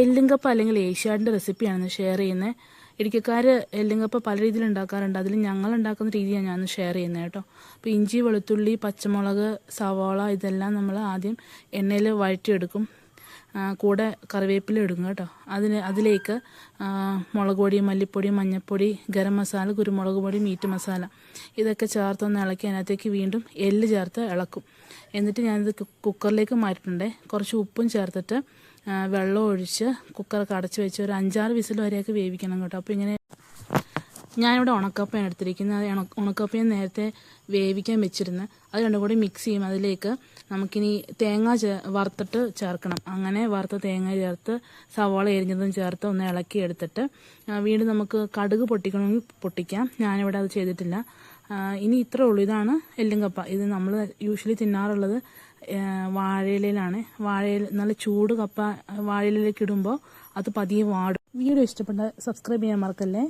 എല്ലുങ്കപ്പ അല്ലെങ്കിൽ ഏഷ്യാഡിൻ്റെ റെസിപ്പിയാണ് ഷെയർ ചെയ്യുന്നത്. ഇടുക്കിക്കാർ എല്ലുങ്കപ്പ പല രീതിയിൽ ഉണ്ടാക്കാറുണ്ട്. അതിൽ ഞങ്ങൾ ഉണ്ടാക്കുന്ന രീതിയാണ് ഞാൻ ഷെയർ ചെയ്യുന്നത് കേട്ടോ. അപ്പോൾ ഇഞ്ചി, വെളുത്തുള്ളി, പച്ചമുളക്, സവാള ഇതെല്ലാം നമ്മൾ ആദ്യം എണ്ണയിൽ വഴറ്റിയെടുക്കും. കൂടെ കറിവേപ്പില എടുക്കും കേട്ടോ. അതിലേക്ക് മുളക് പൊടി, മല്ലിപ്പൊടി, മഞ്ഞൾപ്പൊടി, ഗരം മസാല, കുരുമുളക് പൊടി, മീറ്റ് മസാല ഇതൊക്കെ ചേർത്തൊന്ന് ഇളക്കി അതിനകത്തേക്ക് വീണ്ടും എല്ല് ചേർത്ത് ഇളക്കും. എന്നിട്ട് ഞാനിത് കുക്കറിലേക്ക് മാറ്റിയിട്ടുണ്ട്. കുറച്ച് ഉപ്പും ചേർത്തിട്ട് വെള്ളം ഒഴിച്ച് കുക്കറൊക്കെ അടച്ച് വെച്ച് ഒരു 5-6 വിസിൽ വരെയൊക്കെ വേവിക്കണം കേട്ടോ. അപ്പോൾ ഇങ്ങനെ ഞാനിവിടെ ഉണക്കപ്പയാണ് എടുത്തിരിക്കുന്നത്. അത് ഉണക്കപ്പയും നേരത്തെ വേവിക്കാൻ വെച്ചിരുന്നത്. അത് രണ്ടും കൂടി മിക്സ് ചെയ്യും. അതിലേക്ക് നമുക്കിനി തേങ്ങ വറുത്തിട്ട് ചേർക്കണം. അങ്ങനെ വറുത്ത തേങ്ങ ചേർത്ത് സവാള എരിഞ്ഞതും ചേർത്ത് ഒന്ന് ഇളക്കി എടുത്തിട്ട് വീണ്ടും നമുക്ക് കടുക് പൊട്ടിക്കണമെങ്കിൽ പൊട്ടിക്കാം. ഞാനിവിടെ അത് ചെയ്തിട്ടില്ല. ഇനി ഇത്രേ ഉള്ളൂ. ഇതാണ് എല്ലുങ്കപ്പ. ഇത് നമ്മൾ യൂഷ്വലി തിന്നാറുള്ളത് വാഴയിലയിലാണ്. വാഴയില നല്ല ചൂട് കപ്പ വാഴയിലേക്ക് ഇടുമ്പോൾ അത് പതിയെ വാടും. വീഡിയോ ഇഷ്ടപ്പെട്ട സബ്സ്ക്രൈബ് ചെയ്യാൻ മറക്കല്ലേ.